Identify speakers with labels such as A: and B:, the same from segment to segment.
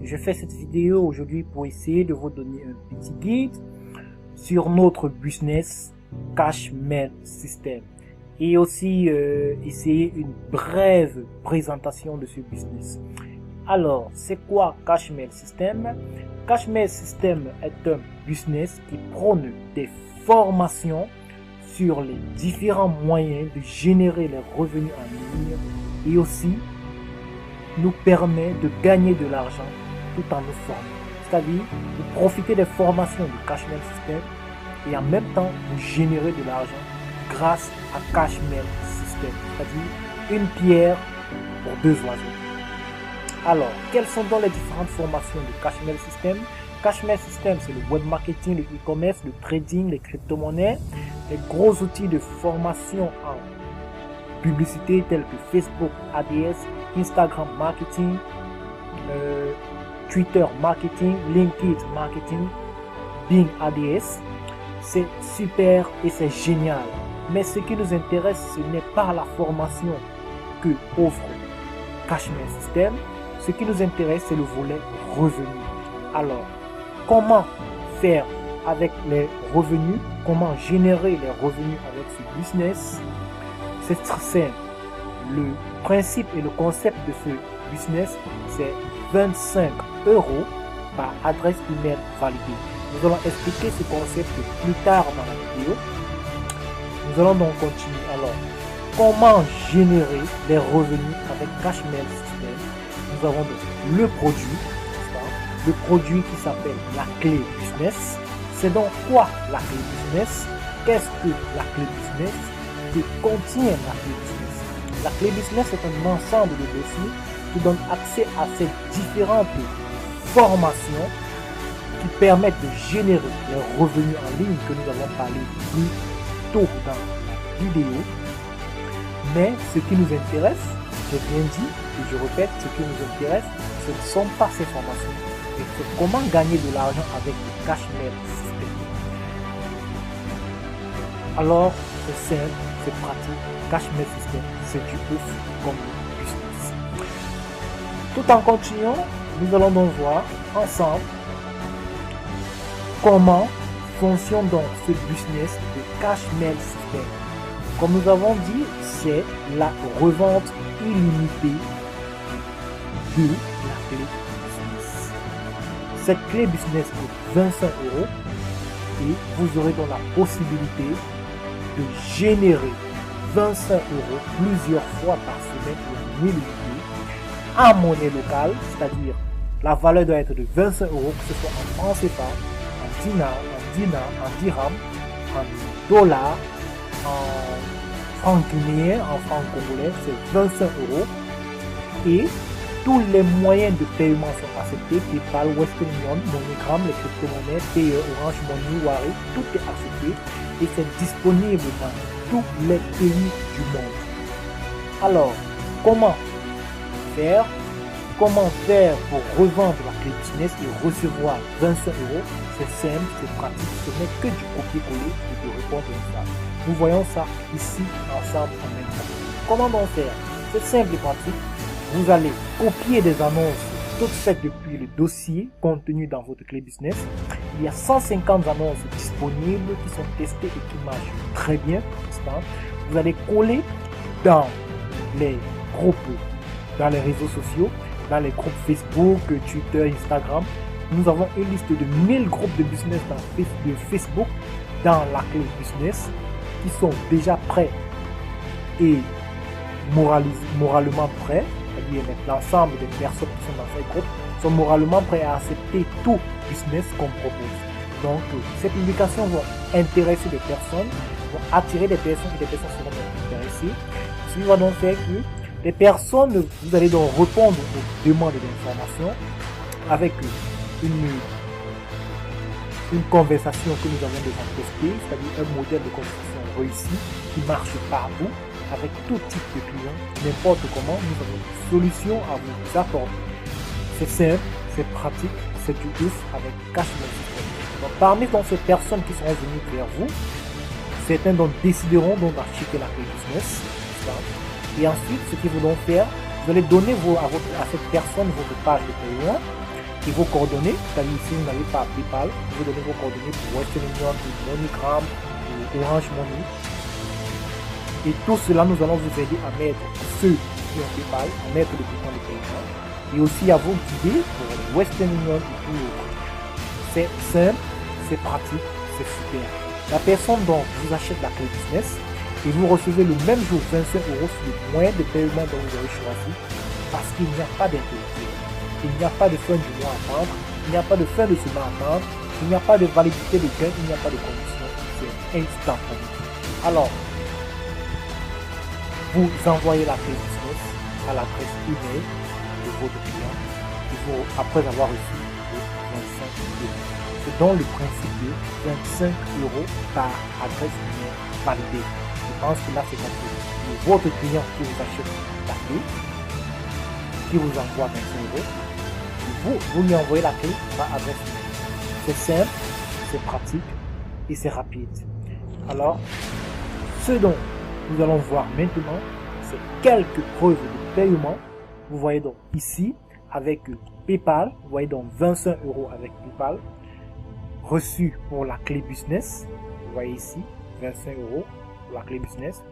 A: je fais cette vidéo aujourd'hui pour essayer de vous donner un petit guide sur notre business Cash Mail System et aussi essayer une brève présentation de ce business. Alors, c'est quoi Cash Mail System? Cash Mail System est un business qui prône des formations sur les différents moyens de générer les revenus en ligne et aussi nous permet de gagner de l'argent tout en nous formant. C'est-à-dire, de profiter des formations de Cash Mail System et en même temps, vous générer de l'argent grâce à Cash Mail System. C'est-à-dire, une pierre pour deux oiseaux. Alors, quelles sont donc les différentes formations de Cash Mail System? Cash Mail System, c'est le web marketing, le e-commerce, le trading, les crypto-monnaies, les gros outils de formation en publicité tels que Facebook ADS, Instagram marketing, Twitter marketing, LinkedIn marketing, Bing ADS. C'est super et c'est génial. Mais ce qui nous intéresse, ce n'est pas la formation que offre Cash Mail System. Ce qui nous intéresse, c'est le volet revenu. Alors, comment faire avec les revenus? Comment générer les revenus avec ce business? C'est très simple. Le principe et le concept de ce business, c'est 25 € par adresse email validée. Nous allons expliquer ce concept plus tard dans la vidéo. Nous allons donc continuer. Alors, comment générer des revenus avec Cash Mail System? Nous avons donc le produit qui s'appelle la clé business. C'est donc quoi la clé business? Qu'est-ce que la clé business? Que contient la clé business? La clé business est un ensemble de dossiers qui donne accès à ces différentes formations qui permettent de générer les revenus en ligne que nous avons parlé plus tôt dans la vidéo. Mais ce qui nous intéresse, j'ai bien dit, et je répète, ce qui nous intéresse, ce ne sont pas ces formations, mais c'est comment gagner de l'argent avec le Cash Mail System. Alors, c'est simple, c'est pratique. Cash Mail System, c'est du ouf comme business. Tout en continuant, nous allons donc voir ensemble comment fonctionne donc ce business de Cash Mail System. Comme nous avons dit, c'est la revente illimitée de la clé business. Cette clé business coûte 25 € et vous aurez donc la possibilité de générer 25 € plusieurs fois par semaine ou illimité en monnaie locale, c'est-à-dire la valeur doit être de 25 €, que ce soit en francs CFA, en dinar, en dirham, en dollars, en francs guinéens, en francs congolais, c'est 25 € et tous les moyens de paiement sont acceptés, PayPal, Western Union, MoneyGram, les crypto-monnaies, Payer, Orange Money, Wari, tout est accepté et c'est disponible dans tous les pays du monde. Alors, comment faire pour revendre la clé business et recevoir 25 €? C'est simple, c'est pratique, ce n'est que du copier-coller et de répondre à une phrase. Nous voyons ça ici ensemble en même temps. Comment donc faire? C'est simple et pratique. Vous allez copier des annonces toutes faites depuis le dossier contenu dans votre clé business. Il y a 150 annonces disponibles qui sont testées et qui marchent très bien pour l'instant. Vous allez coller dans les groupes, dans les réseaux sociaux, dans les groupes Facebook, Twitter, Instagram. Nous avons une liste de 1000 groupes de business de Facebook dans la clé business qui sont déjà prêts et moralement prêts, c'est-à-dire l'ensemble des personnes qui sont dans ces groupes sont moralement prêts à accepter tout business qu'on propose. Donc, ces publications vont intéresser des personnes, vont attirer des personnes et des personnes seront intéressées. Ce qui va donc faire que les personnes, vous allez donc répondre aux demandes d'information avec une conversation que nous avons déjà testée, c'est-à-dire un modèle de conversation réussi qui marche partout avec tout type de clients, n'importe comment, nous avons une solution à vous apporter. C'est simple, c'est pratique, c'est du ouf avec Cash Mail System. Donc, parmi ces personnes qui seront venues vers vous, certains donc décideront donc d'acheter la clé business. Et ensuite, ce qu'ils vont faire, vous allez donner à cette personne votre page de paiement. et vos coordonnées, c'est-à-dire si vous n'avez pas PayPal, vous donnez vos coordonnées pour Western Union, pour MoneyGram, ou Orange Money. Et tout cela, nous allons vous aider à mettre ceux qui ont PayPal, à mettre le bouton de paiement et aussi à vous guider pour Western Union et tout autre. C'est simple, c'est pratique, c'est super. La personne dont vous achète la clé business et vous recevez le même jour 25 € sur le moyen de paiement dont vous avez choisi parce qu'il n'y a pas d'interruption. Il n'y a pas de fin du mois à attendre, il n'y a pas de fin de semaine à attendre, il n'y a pas de validité de gain, il n'y a pas de condition, c'est instantané. Alors, vous envoyez la clé business à l'adresse email de votre client après avoir reçu vos 25 €. C'est donc le principe de 25 € par adresse email validée. Je pense que là c'est compris. Votre client qui vous achète la clé, qui vous envoie 25 €, vous lui envoyez la clé par adresse email. C'est simple, c'est pratique et c'est rapide. Alors, ce dont nous allons voir maintenant, c'est quelques preuves de paiement. Vous voyez donc ici, avec PayPal, vous voyez donc 25 € avec PayPal, reçu pour la clé business. Vous voyez ici, 25 € pour la clé business.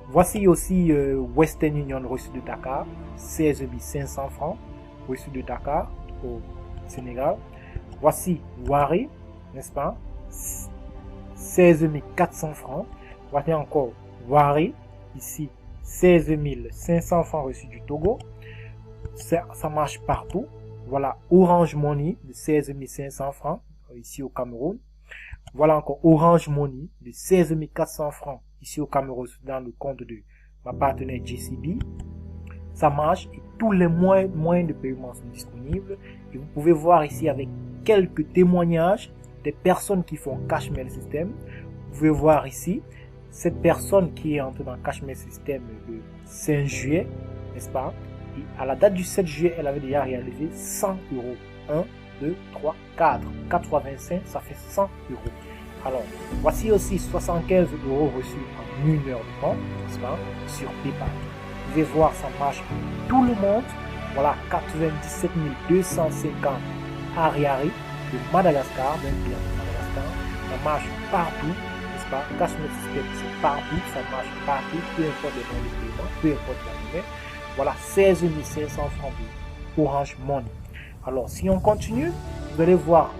A: Voici aussi Western Union reçu de Dakar, 16 500 francs, reçu de Dakar au Sénégal. Voici Wari, n'est-ce pas, 16 400 francs. Voici encore Wari, ici 16 500 francs reçus du Togo. Ça marche partout. Voilà Orange Money de 16 500 francs ici au Cameroun. Voilà encore Orange Money de 16 400 francs ici au Cameroun dans le compte de ma partenaire JCB. Ça marche et tous les moyens de paiement sont disponibles. Et vous pouvez voir ici avec quelques témoignages des personnes qui font Cashmail System. Vous pouvez voir ici cette personne qui est entrée dans Cashmail System le 5 juillet, n'est-ce pas? Et à la date du 7 juillet, elle avait déjà réalisé 100 €. 1, 2, 3, 4. 4 fois 25, ça fait 100 €. Alors, voici aussi 75 € reçus en 1 heure de temps, n'est-ce pas, sur PayPal. Vous pouvez voir, ça marche pour tout le monde. Voilà, 97 250 Ariari de Madagascar, d'un client de Madagascar. Ça marche partout, n'est-ce pas? Cashmail System, c'est partout, ça marche partout, peu importe le nom de paiement, peu importe la monnaie. Voilà, 16 500 francs de Orange Money. Alors, si on continue, vous allez voir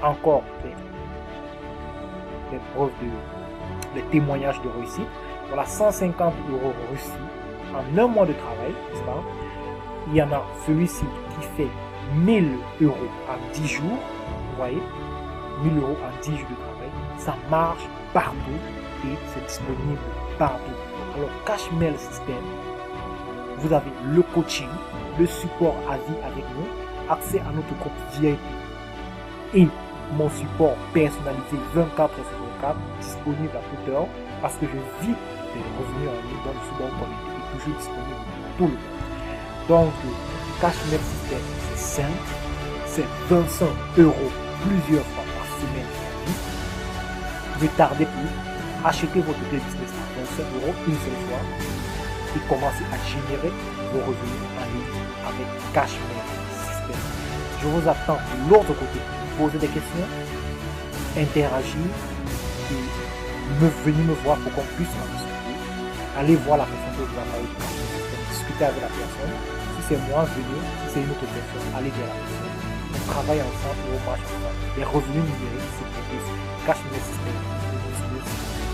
A: encore des preuves des témoignages de réussite. Voilà, 150 € reçus en 1 mois de travail, n'est-ce pas? Il y en a celui-ci qui fait 1000 € en 10 jours. Vous voyez, 1000 € en 10 jours de travail. Ça marche partout et c'est disponible partout. Alors, Cashmail System, vous avez le coaching, le support à vie avec nous, accès à notre groupe VIP et mon support personnalisé 24 sur 24, disponible à toute heure parce que je vis des revenus en ligne dans le support connecté et toujours disponible pour tout le monde. Donc, Cashmail System, c'est simple, c'est 25 € plusieurs fois par semaine. Ne tardez plus, achetez votre clé business à 25 € une seule fois et commencez à générer vos revenus en ligne avec Cashmail System. Je vous attends de l'autre côté pour poser des questions, interagir et venir me voir pour qu'on puisse en discuter. Allez voir la personne que vous avez parlé de Cashmail System, discutez avec la personne. Si c'est moi, venez. Si c'est une autre personne, allez vers la personne. On travaille ensemble et on marche ensemble. Les revenus numériques, c'est pour tous. Cashmail System,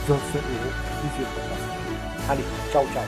A: 25 € plusieurs fois. Allez, ciao, ciao.